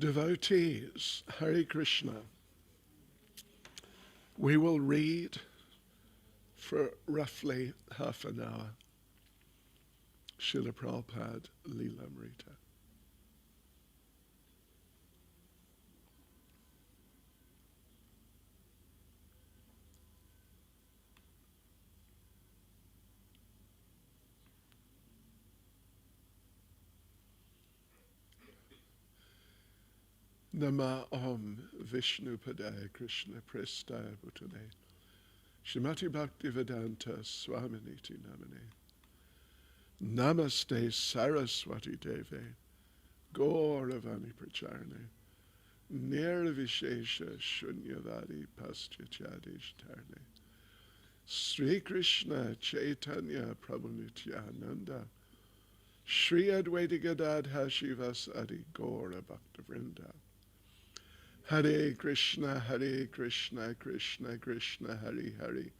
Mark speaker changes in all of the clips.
Speaker 1: Devotees, Hare Krishna. We will read for roughly half an hour Srila Prabhupada Lilamrita. Nama Om Vishnu Padaya Krishna Prestaya Bhutale Shrimati Bhakti Vedanta Swami Niti Namane Namaste Saraswati Deve Gauravani Pracharne Nirvishesha Shunyavadi Paschachadishtarne Sri Krishna Chaitanya Prabhu Nityananda Shri Advaita Gadadha Shivasadi Gaura Bhakta Vrinda Hare Krishna, Krishna Krishna, Hare Hare.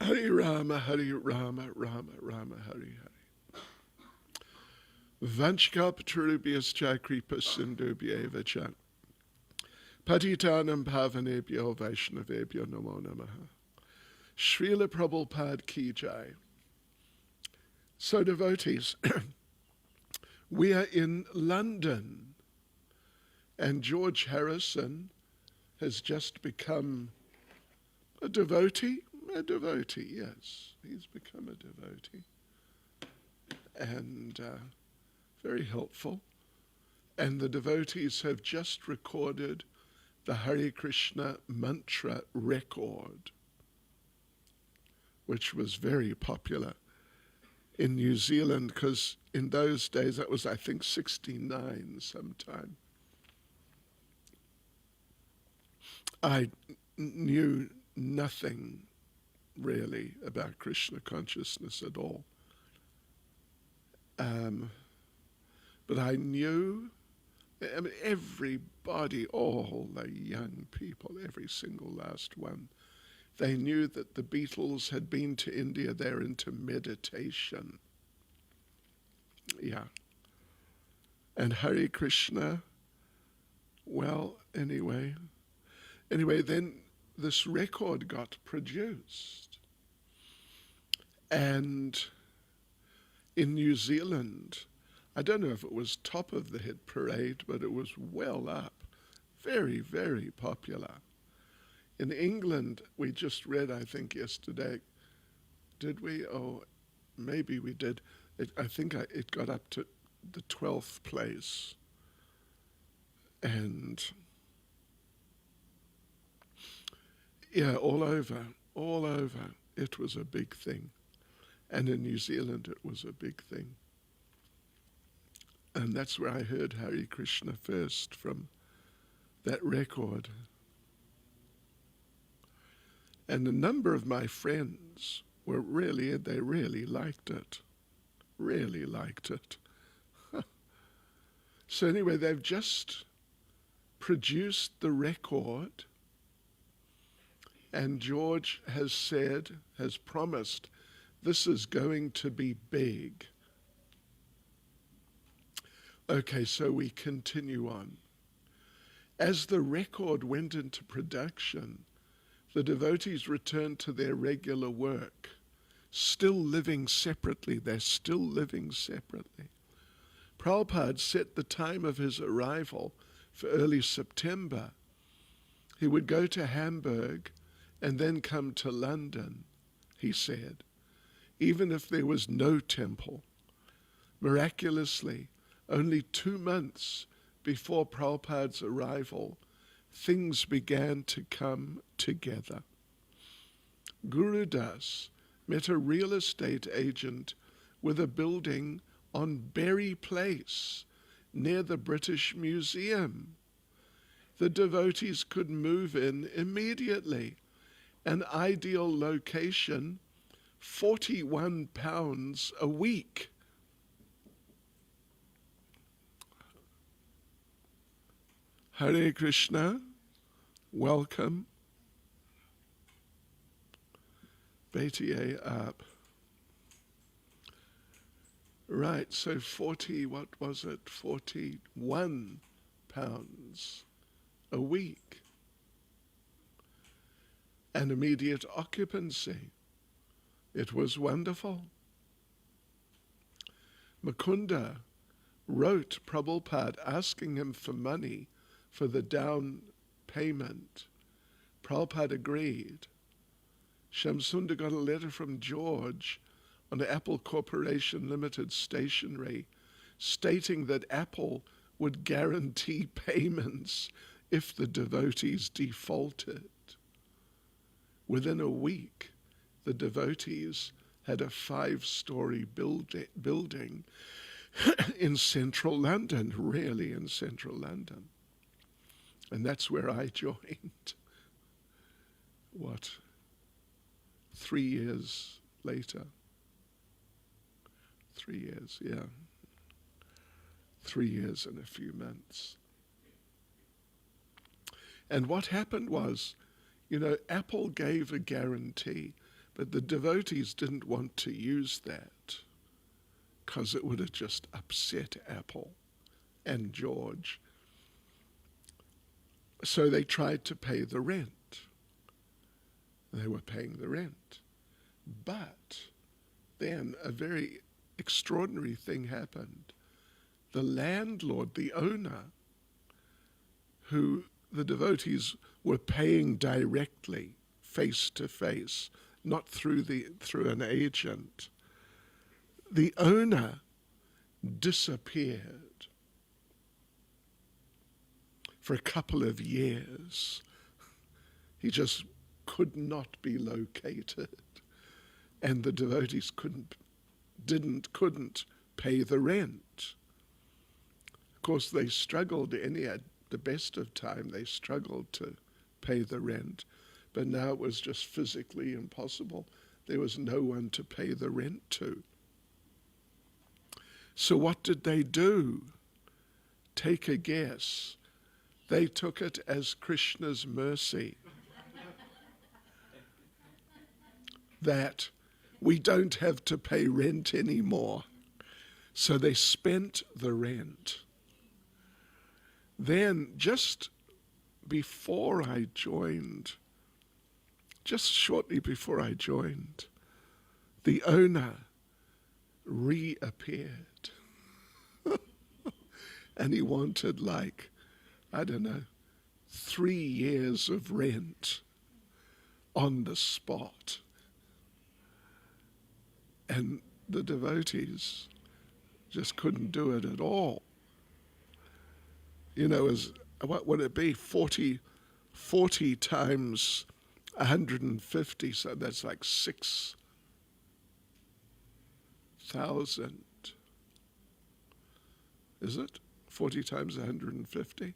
Speaker 1: Hare Rama, Rama Rama, Hare Hare. Vanchkalpatarubhyascha kripa sindhubhyeva cha. Patitanam pavanebhyo vaishnavebhyo namo namaha. Srila Prabhupada ki jai. So devotees, we are in London. And George Harrison has just become a devotee. A devotee, yes. He's become a devotee. And very helpful. And the devotees have just recorded the Hare Krishna mantra record, which was very popular in New Zealand, because in those days, that was, I think, 69 sometime. I knew nothing really about Krishna consciousness at all. But I knew, I mean, everybody, all the young people, every single last one, they knew that the Beatles had been to India. They're into meditation. Yeah. And Hare Krishna, well, anyway, then this record got produced. And in New Zealand, I don't know if it was top of the hit parade, but it was well up. Very, very popular. In England, we just read, I think yesterday, did we? Oh, maybe we did. I think it got up to the 12th place. And yeah, all over, it was a big thing. And in New Zealand, it was a big thing. And that's where I heard Hare Krishna first, from that record. And a number of my friends were they really liked it. Really liked it. So anyway, they've just produced the record, and George has promised, this is going to be big. Okay, so we continue on. As the record went into production, the devotees returned to their regular work, still living separately. They're still living separately. Prabhupada set the time of his arrival for early September. He would go to Hamburg and then come to London, he said, even if there was no temple. Miraculously, only 2 months before Prabhupada's arrival, things began to come together. Guru Das met a real estate agent with a building on Berry Place near the British Museum. The devotees could move in immediately. An ideal location, £41 a week. Hare Krishna, welcome. Betiye up. Right, so 41 pounds £10 a week. And immediate occupancy. It was wonderful. Mukunda wrote Prabhupada asking him for money for the down payment. Prabhupada agreed. Shamsunda got a letter from George on Apple Corporation Limited stationery stating that Apple would guarantee payments if the devotees defaulted. Within a week, the devotees had a 5-story building in central London, really in central London. And that's where I joined. 3 years later? 3 years, yeah. 3 years and a few months. And what happened was, Apple gave a guarantee, but the devotees didn't want to use that because it would have just upset Apple and George. So they tried to pay the rent. They were paying the rent. But then a very extraordinary thing happened. The landlord, the owner, who the devotees were paying directly, face to face, not through an agent. The owner disappeared for a couple of years. He just could not be located, and the devotees couldn't pay the rent. Of course, they struggled. At the best of time, they struggled to pay the rent, but now it was just physically impossible. There was no one to pay the rent to. So what did they do? Take a guess. They took it as Krishna's mercy that we don't have to pay rent anymore. So they spent the rent. Then just before I joined, just shortly before I joined, the owner reappeared. And he wanted 3 years of rent on the spot. And the devotees just couldn't do it at all. What would it be? 40 times 150, so that's like 6,000. Is it? 40 times 150?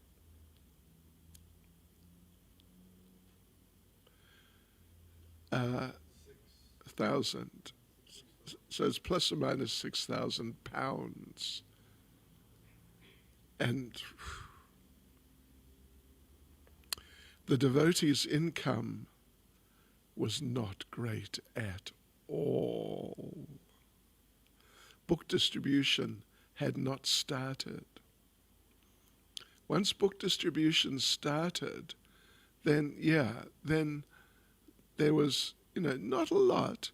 Speaker 1: Thousand. So it's plus or minus 6,000 pounds. And the devotee's income was not great at all. Book distribution had not started. Once book distribution started, then there was, not a lot.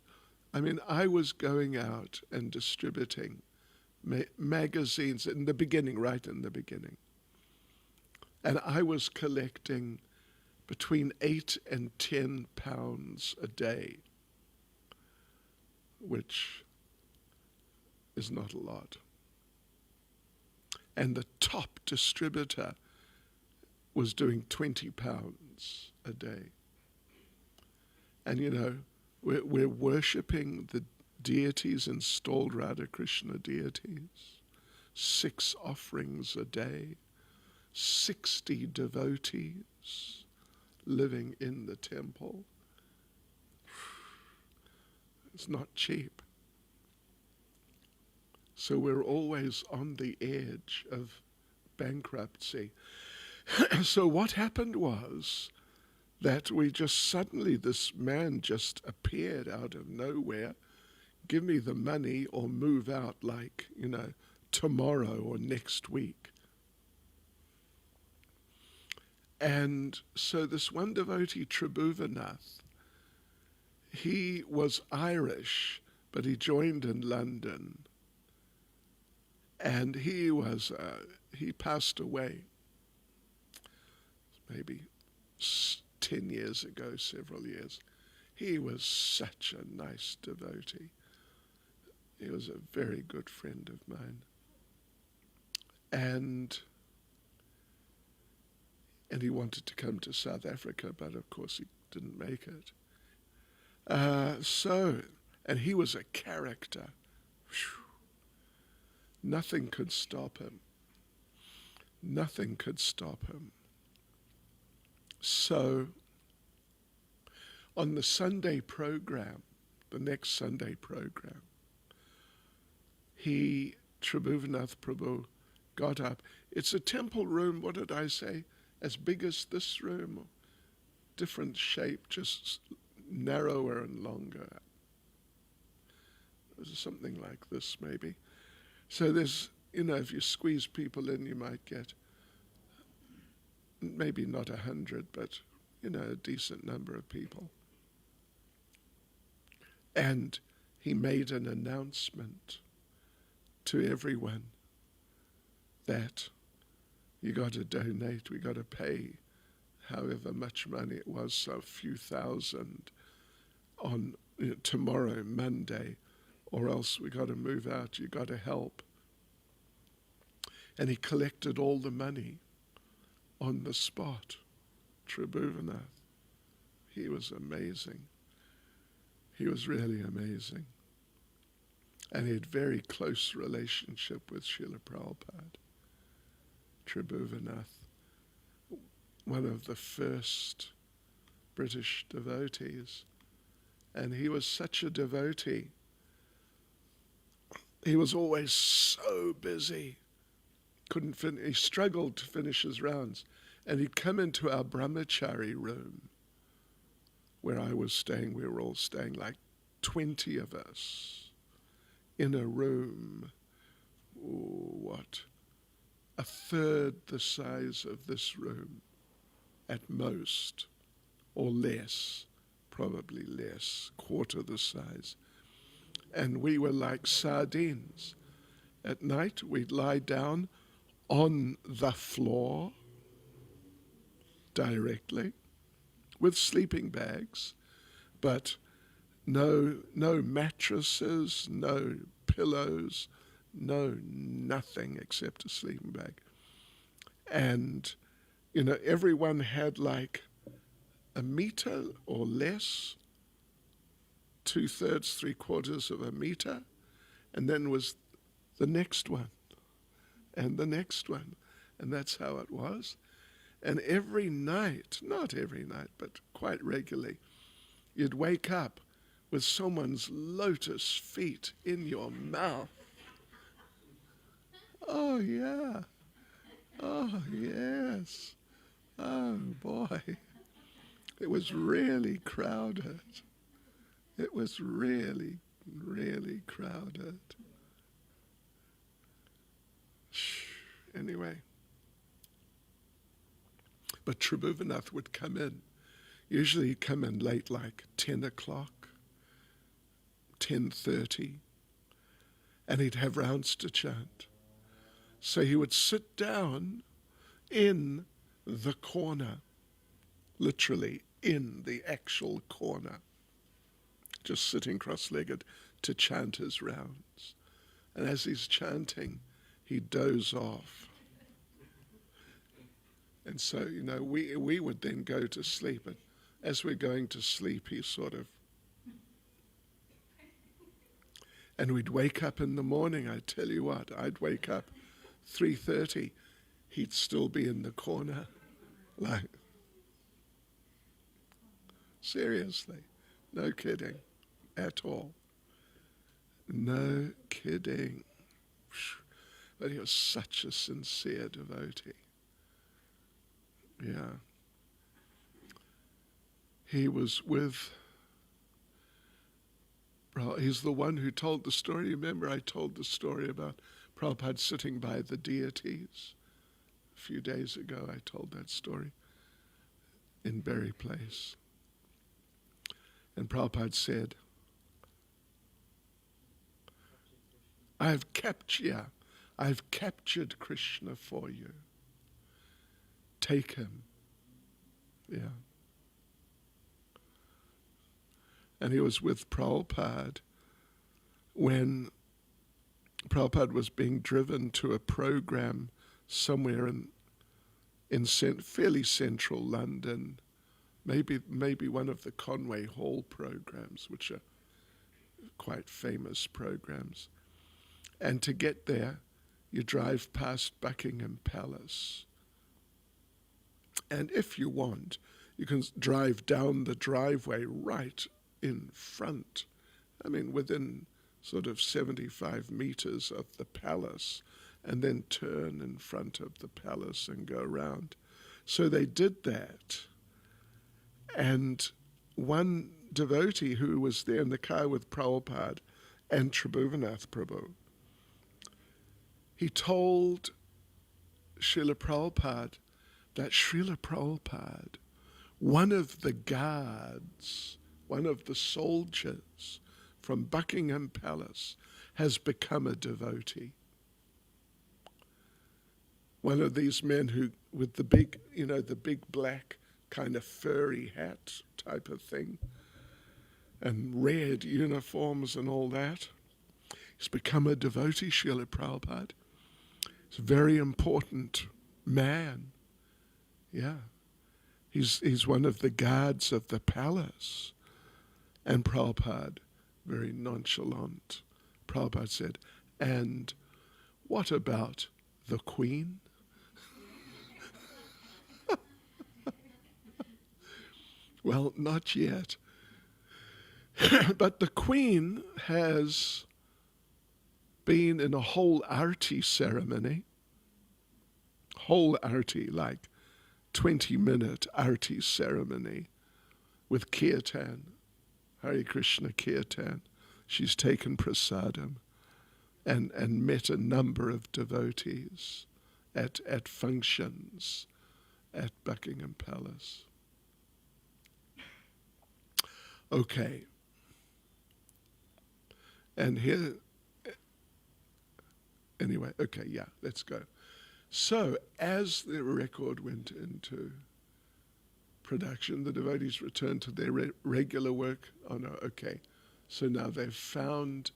Speaker 1: I mean, I was going out and distributing magazines in the beginning, right in the beginning. And I was collecting between 8 and 10 pounds a day, which is not a lot. And the top distributor was doing 20 pounds a day. And we're worshipping the deities, installed Radha Krishna deities, 6 offerings a day, 60 devotees living in the temple. It's not cheap. So we're always on the edge of bankruptcy. So what happened was that this man just appeared out of nowhere. Give me the money or move out tomorrow or next week. And so this one devotee, Tribhuvanath, he was Irish, but he joined in London. And he passed away maybe 10 years ago, several years. He was such a nice devotee. He was a very good friend of mine. And he wanted to come to South Africa, but of course he didn't make it. And he was a character. Whew. Nothing could stop him. Nothing could stop him. So, on the Sunday program, the next Sunday program, Tribhuvanath Prabhu, got up. It's a temple room, what did I say? As big as this room, different shape, just narrower and longer. It was something like this, maybe. So there's, if you squeeze people in, you might get maybe not 100, but, a decent number of people. And he made an announcement to everyone that you got to donate, we got to pay however much money it was, so a few thousand on tomorrow, Monday, or else we got to move out, you got to help. And he collected all the money on the spot. Tribhuvanath. He was amazing. He was really amazing. And he had very close relationship with Srila Prabhupada. Tribhuvanath, one of the first British devotees. And he was such a devotee. He was always so busy. He struggled to finish his rounds. And he'd come into our brahmachari room where I was staying. We were all staying, like 20 of us in a room. What? A third the size of this room at most, or less, probably less, quarter the size. And we were like sardines. At night we'd lie down on the floor directly with sleeping bags, but no mattresses, no pillows, nothing except a sleeping bag. And, everyone had like a meter or less, 2/3, 3/4 of a meter, and then was the next one, and the next one, and that's how it was. And every night, not every night, but quite regularly, you'd wake up with someone's lotus feet in your mouth. Oh, yeah. Oh, yes. Oh, boy. It was really crowded. It was really, really crowded. Anyway. But Tribhuvanath would come in. Usually he'd come in late, like 10 o'clock, 10:30, and he'd have rounds to chant. So he would sit down in the corner, literally in the actual corner, just sitting cross-legged to chant his rounds. And as he's chanting, he'd doze off. And so, we would then go to sleep. And as we're going to sleep, he and we'd wake up in the morning. I tell you what, I'd wake up 3:30. He'd still be in the corner. Like, seriously, no kidding at all. No kidding. But he was such a sincere devotee. Yeah. He was he's the one who told the story. Remember I told the story about Prabhupada sitting by the deities? A few days ago I told that story. in Berry Place. And Prabhupada said, I've captured Krishna for you. Take him. Yeah. And he was with Prabhupada when Prabhupada was being driven to a program somewhere in fairly central London, maybe one of the Conway Hall programs, which are quite famous programs. And to get there, you drive past Buckingham Palace. And if you want, you can drive down the driveway right in front. I mean, within sort of 75 meters of the palace, and then turn in front of the palace and go around. So they did that. And one devotee who was there in the car with Prabhupada and Tribhuvanath Prabhu, he told Srila Prabhupada that Srila Prabhupada, one of the guards, one of the soldiers from Buckingham Palace, has become a devotee. One of these men who, with the big, the big black kind of furry hat type of thing, and red uniforms and all that. He's become a devotee, Srila Prabhupada. He's a very important man. Yeah. He's one of the guards of the palace. And Prabhupada, very nonchalant, Prabhupada said, and what about the Queen? Well, not yet. But the Queen has been in a whole arti ceremony, like 20-minute arti ceremony with kirtan, Hare Krishna kirtan. She's taken prasadam and met a number of devotees at functions at Buckingham Palace. Okay. And here, anyway, okay, yeah, let's go. So, as the record went into production, the devotees returned to their regular work. Oh no, okay. So now they've found,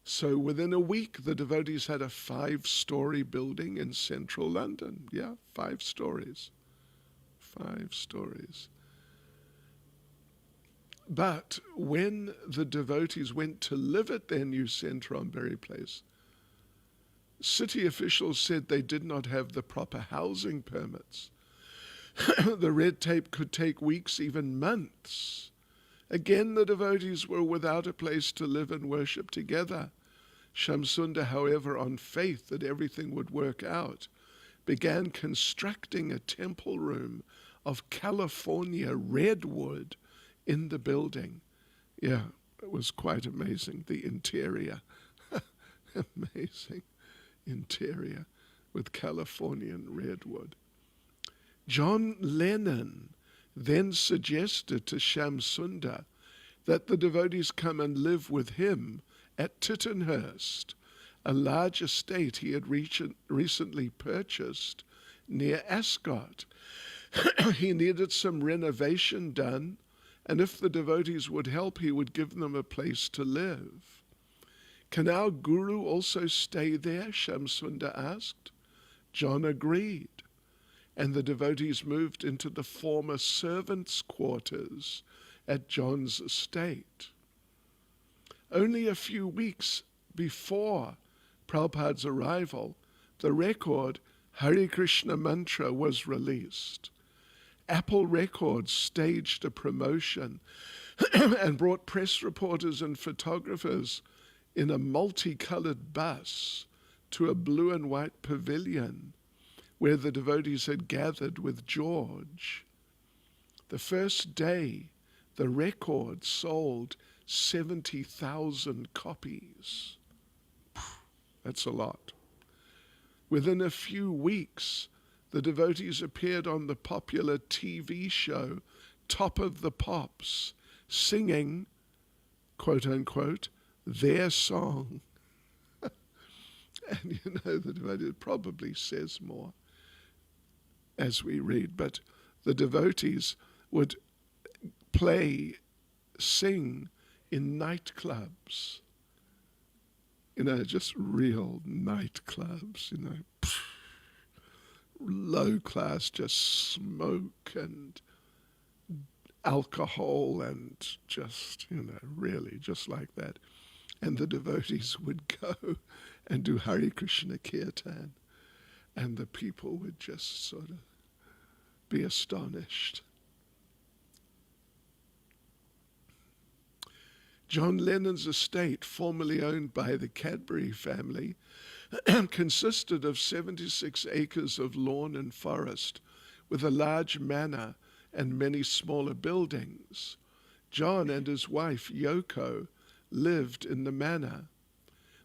Speaker 1: so within a week, the devotees had a 5-story building in central London. Yeah, 5 stories. 5 stories. But when the devotees went to live at their new centre on Berry Place, city officials said they did not have the proper housing permits. The red tape could take weeks, even months. Again, the devotees were without a place to live and worship together. Shamsundar, however, on faith that everything would work out, began constructing a temple room of California redwood in the building. Yeah, it was quite amazing, the interior. Amazing interior with Californian redwood. John Lennon then suggested to Shamsundar that the devotees come and live with him at Tittenhurst, a large estate he had recently purchased near Ascot. He needed some renovation done, and if the devotees would help, he would give them a place to live. Can our guru also stay there? Shamsundar asked. John agreed, and the devotees moved into the former servants' quarters at John's estate. Only a few weeks before Prabhupada's arrival, the record Hare Krishna Mantra was released. Apple Records staged a promotion and brought press reporters and photographers in a multicolored bus to a blue and white pavilion where the devotees had gathered with George. The first day, the record sold 70,000 copies. That's a lot. Within a few weeks, the devotees appeared on the popular TV show Top of the Pops, singing, quote unquote, their song. And the devotee probably says more as we read, but the devotees would sing in nightclubs, just real nightclubs, low class, just smoke and alcohol and just, really just like that. And the devotees would go and do Hare Krishna Kirtan, and the people would just sort of be astonished. John Lennon's estate, formerly owned by the Cadbury family, consisted of 76 acres of lawn and forest, with a large manor and many smaller buildings. John and his wife, Yoko, lived in the manor.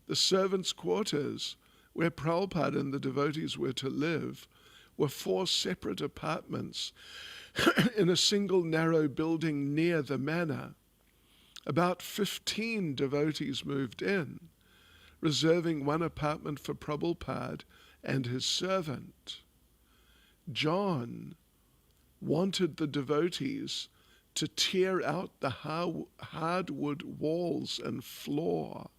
Speaker 1: The servants' quarters, where Prabhupada and the devotees were to live, were 4 separate apartments in a single narrow building near the manor. About 15 devotees moved in, reserving one apartment for Prabhupada and his servant. John wanted the devotees to tear out the hardwood walls and floor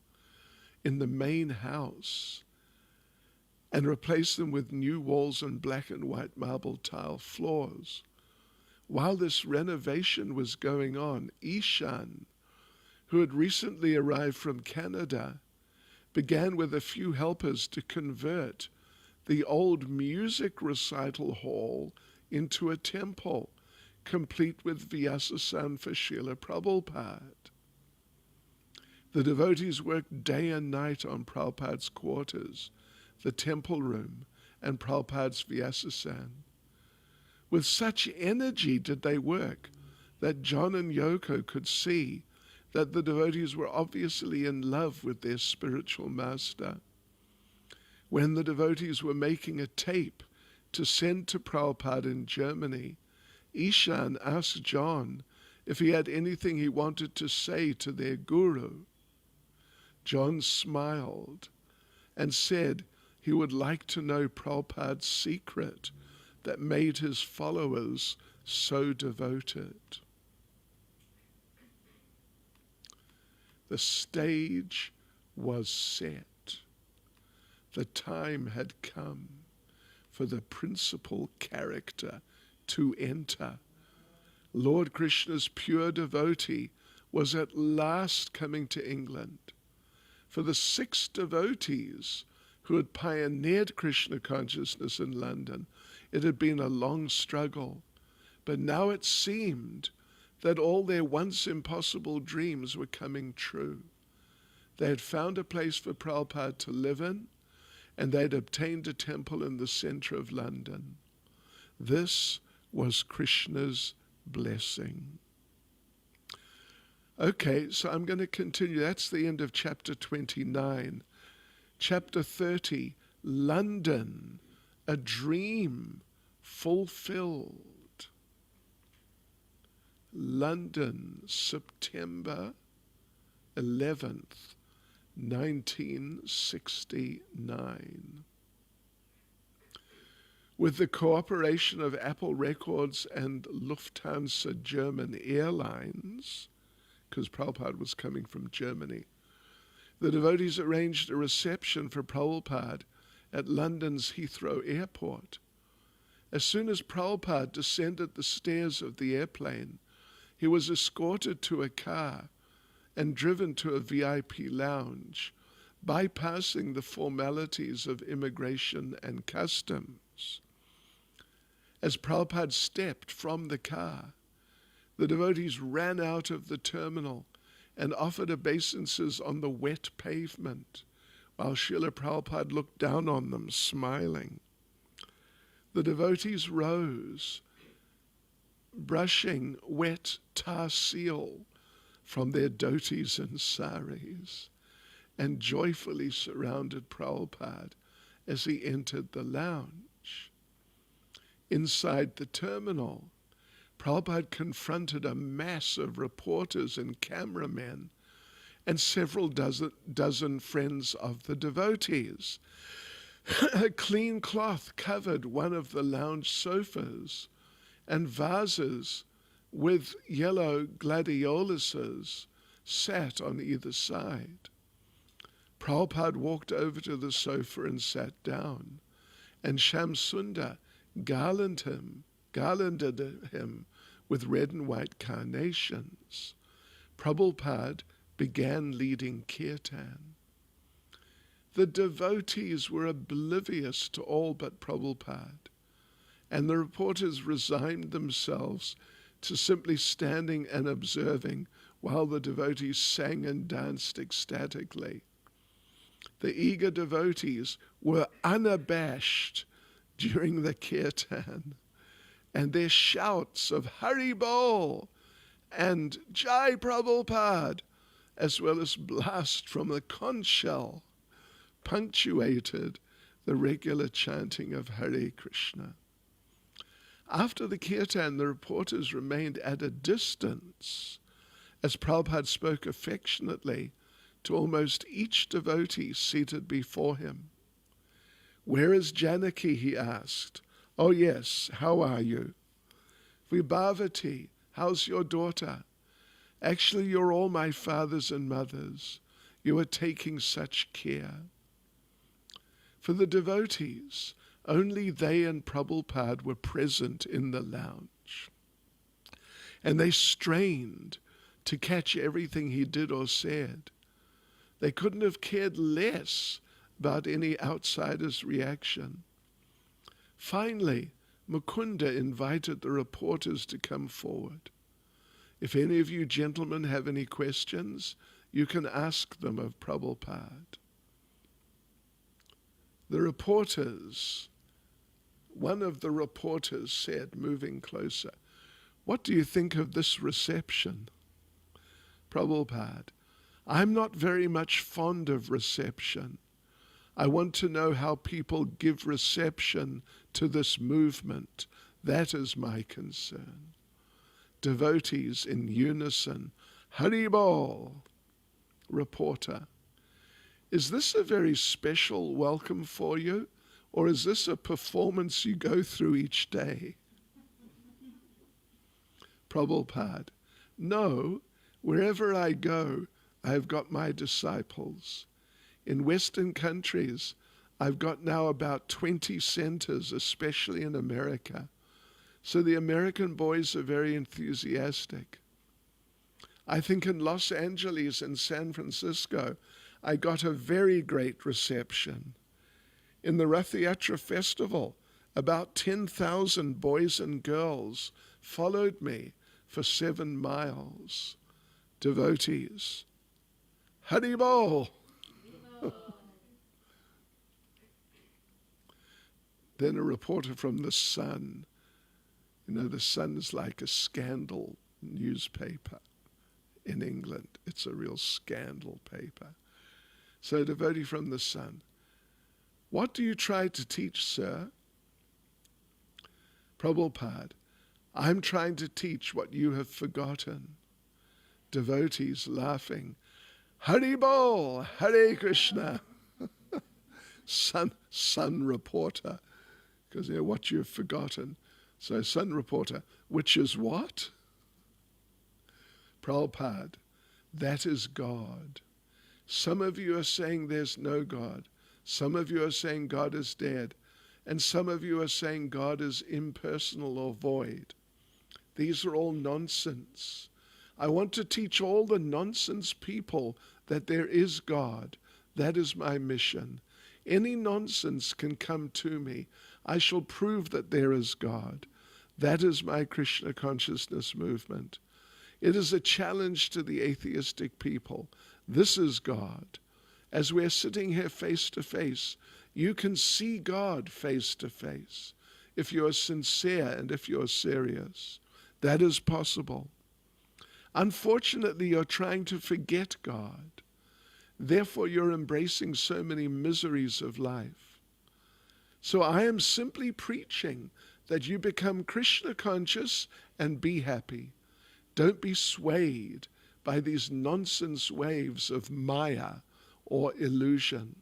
Speaker 1: in the main house and replace them with new walls and black and white marble tile floors. While this renovation was going on, Ishan, who had recently arrived from Canada, began with a few helpers to convert the old music recital hall into a temple, complete with Vyasasan for Srila Prabhupada. The devotees worked day and night on Prabhupada's quarters, the temple room, and Prabhupada's Vyasasan. With such energy did they work that John and Yoko could see that the devotees were obviously in love with their spiritual master. When the devotees were making a tape to send to Prabhupada in Germany, Ishan asked John if he had anything he wanted to say to their guru. John smiled and said he would like to know Prabhupada's secret that made his followers so devoted. The stage was set. The time had come for the principal character to enter. Lord Krishna's pure devotee was at last coming to England. For the 6 devotees who had pioneered Krishna consciousness in London, it had been a long struggle. But now it seemed that all their once impossible dreams were coming true. They had found a place for Prabhupada to live in, and they had obtained a temple in the center of London. This was Krishna's blessing. Okay, so I'm going to continue. That's the end of chapter 29. Chapter 30, London, a dream fulfilled. London, September 11th, 1969. With the cooperation of Apple Records and Lufthansa German Airlines, because Prabhupada was coming from Germany, the devotees arranged a reception for Prabhupada at London's Heathrow Airport. As soon as Prabhupada descended the stairs of the airplane, he was escorted to a car and driven to a VIP lounge, bypassing the formalities of immigration and customs. As Prabhupada stepped from the car, the devotees ran out of the terminal and offered obeisances on the wet pavement, while Srila Prabhupada looked down on them, smiling. The devotees rose, brushing wet tar seal from their dhotis and saris, and joyfully surrounded Prabhupada as he entered the lounge. inside the terminal, Prabhupada confronted a mass of reporters and cameramen and several dozen friends of the devotees. A clean cloth covered one of the lounge sofas, and vases with yellow gladioluses sat on either side. Prabhupada walked over to the sofa and sat down, and Shamsundar garlanded him with red and white carnations. Prabhupada began leading kirtan. The devotees were oblivious to all but Prabhupada, and the reporters resigned themselves to simply standing and observing while the devotees sang and danced ecstatically. The eager devotees were unabashed during the kirtan, and their shouts of Hari Bol and Jai Prabhupada, as well as blast from the conch shell, punctuated the regular chanting of Hare Krishna. After the kirtan, the reporters remained at a distance as Prabhupada spoke affectionately to almost each devotee seated before him. "Where is Janaki?" he asked. "Oh yes, how are you?" "Vibhavati, how's your daughter?" "Actually, you're all my fathers and mothers. You are taking such care." For the devotees, only they and Prabhupada were present in the lounge, and they strained to catch everything he did or said. They couldn't have cared less about any outsider's reaction. Finally, Mukunda invited the reporters to come forward. "If any of you gentlemen have any questions, you can ask them of Prabhupada." One of the reporters said, moving closer, "What do you think of this reception?" Prabhupada: "I'm not very much fond of reception. I want to know how people give reception to this movement. That is my concern." Devotees in unison, Hari Bol. Reporter: "Is this a very special welcome for you, or is this a performance you go through each day?" Prabhupada: "No, wherever I go, I've got my disciples. In Western countries, I've got now about 20 centers, especially in America. So the American boys are very enthusiastic. I think in Los Angeles and San Francisco, I got a very great reception. In the Rath Yatra festival, about 10,000 boys and girls followed me for 7 miles. Devotees, Hari Bol." Then a reporter from The Sun. The Sun is like a scandal newspaper in England. It's a real scandal paper. So a devotee from The Sun: "What do you try to teach, sir?" Prabhupada: "I'm trying to teach what you have forgotten." Devotees laughing, Hari Bol, Hare Krishna. Sun reporter, because what you've forgotten. So Sun reporter: "Which is what?" Prabhupada: "That is God. Some of you are saying there's no God. Some of you are saying God is dead. And some of you are saying God is impersonal or void. These are all nonsense. I want to teach all the nonsense people that there is God. That is my mission. Any nonsense can come to me. I shall prove that there is God. That is my Krishna consciousness movement. It is a challenge to the atheistic people. This is God. As we're sitting here face to face, you can see God face to face if you're sincere and if you're serious. That is possible. Unfortunately, you're trying to forget God. Therefore, you're embracing so many miseries of life. So I am simply preaching that you become Krishna conscious and be happy. Don't be swayed by these nonsense waves of Maya or illusion.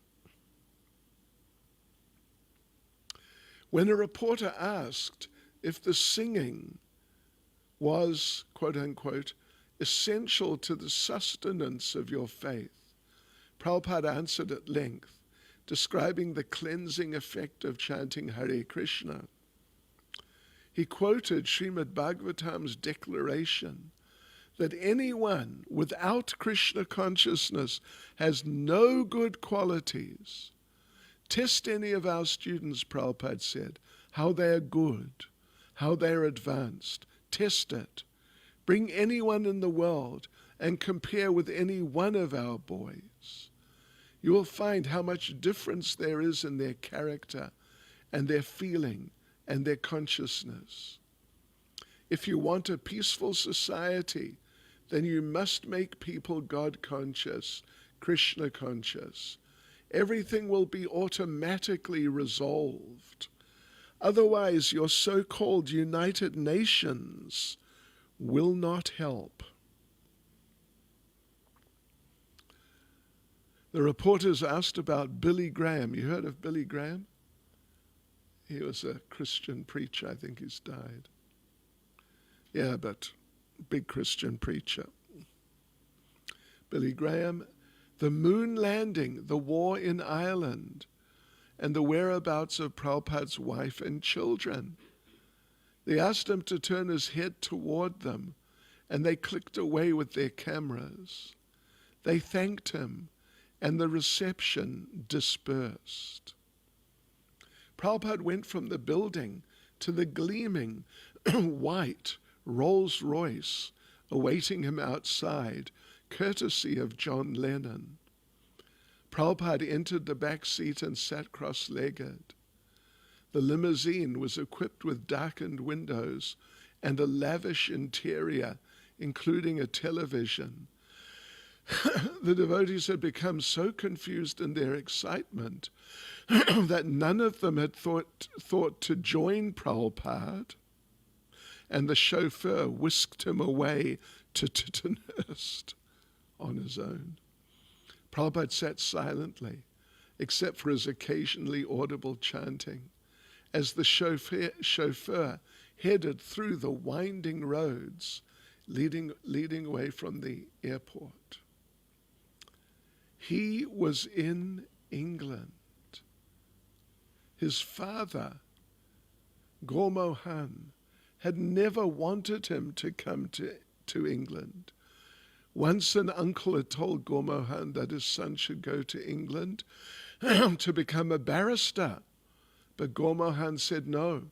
Speaker 1: When a reporter asked if the singing was, quote unquote, essential to the sustenance of your faith, Prabhupada answered at length, describing the cleansing effect of chanting Hare Krishna. He quoted Srimad Bhagavatam's declaration that anyone without Krishna consciousness has no good qualities. Test any of our students, Prabhupada said, how they are good, how they are advanced. Test it. Bring anyone in the world and compare with any one of our boys. You will find how much difference there is in their character and their feeling and their consciousness. If you want a peaceful society, then you must make people God conscious, Krishna conscious. Everything will be automatically resolved. Otherwise, your so-called United Nations will not help. The reporters asked about Billy Graham. You heard of Billy Graham? He was a Christian preacher. I think he's died. Yeah, but big Christian preacher. Billy Graham, the moon landing, the war in Ireland, and the whereabouts of Prabhupada's wife and children. They asked him to turn his head toward them, and they clicked away with their cameras. They thanked him, and the reception dispersed. Prabhupada went from the building to the gleaming white Rolls-Royce awaiting him outside, courtesy of John Lennon. Prabhupada entered the back seat and sat cross-legged. The limousine was equipped with darkened windows and a lavish interior, including a television. The devotees had become so confused in their excitement that none of them had thought to join Prabhupada, and the chauffeur whisked him away to nurse on his own. Prabhupada sat silently, except for his occasionally audible chanting, as the chauffeur headed through the winding roads leading away from the airport. He was in England. His father, Gormohan, had never wanted him to come to England. Once an uncle had told Gormohan that his son should go to England to become a barrister. But Gormohan said no.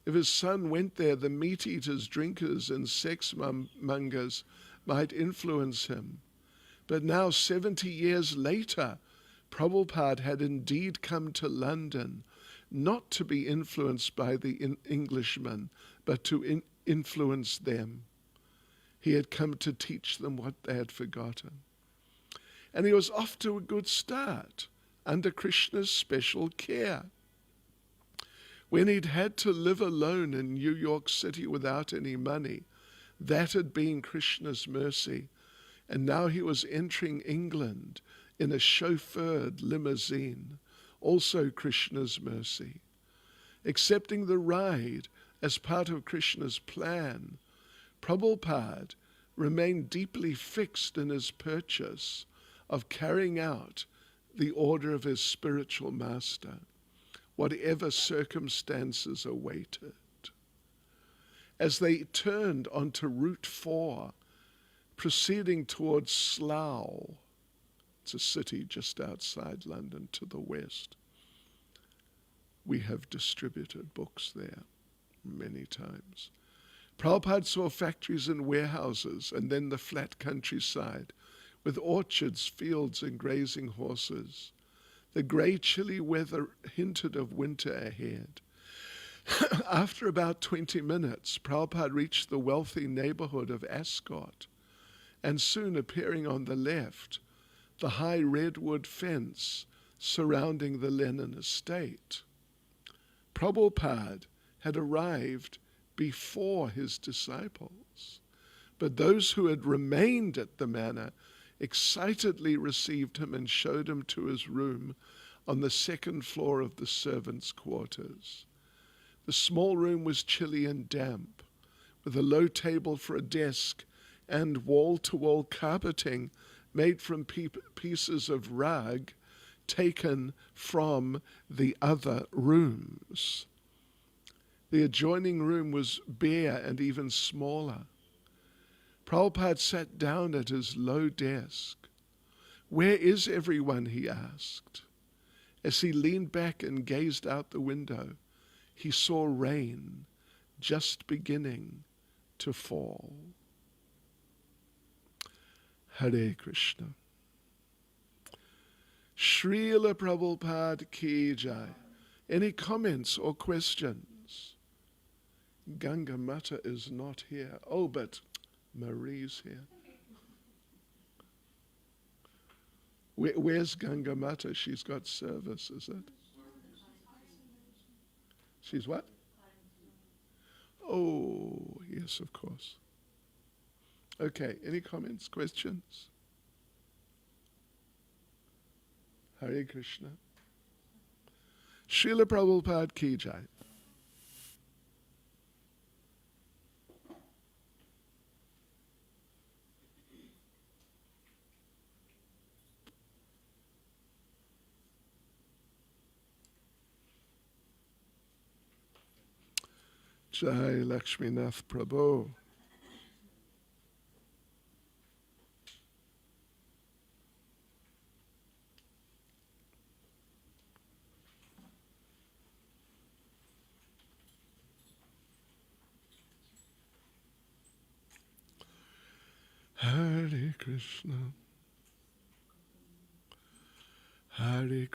Speaker 1: If his son went there, the meat-eaters, drinkers, and sex-mongers might influence him. But now, 70 years later, Prabhupada had indeed come to London, not to be influenced by the Englishmen, but to influence them. He had come to teach them what they had forgotten. And he was off to a good start, under Krishna's special care. When he'd had to live alone in New York City without any money, that had been Krishna's mercy. And now he was entering England in a chauffeured limousine, also Krishna's mercy. Accepting the ride as part of Krishna's plan, Prabhupada remained deeply fixed in his purchase of carrying out the order of his spiritual master, whatever circumstances awaited. As they turned onto Route 4, proceeding towards Slough, it's a city just outside London to the west. We have distributed books there many times. Prabhupada saw factories and warehouses, and then the flat countryside with orchards, fields, and grazing horses. The grey, chilly weather hinted of winter ahead. After about 20 minutes, Prabhupada reached the wealthy neighborhood of Ascot, and soon appearing on the left, the high redwood fence surrounding the Lennon estate. Prabhupada had arrived before his disciples. But those who had remained at the manor excitedly received him and showed him to his room on the second floor of the servants' quarters. The small room was chilly and damp, with a low table for a desk and wall-to-wall carpeting made from pieces of rug taken from the other rooms. The adjoining room was bare and even smaller. Prabhupada sat down at his low desk. "Where is everyone?" he asked. As he leaned back and gazed out the window, he saw rain just beginning to fall. Hare Krishna. Srila Prabhupada ki jai. Any comments or questions? Ganga Mata is not here. Oh, but Marie's here. Where's Ganga Mata? She's got service, is it? She's what? Oh, yes, of course. Okay, any comments, questions? Hare Krishna. Srila Prabhupada ki jai. Jai Lakshminath Prabhu. Hare Krishna. Hare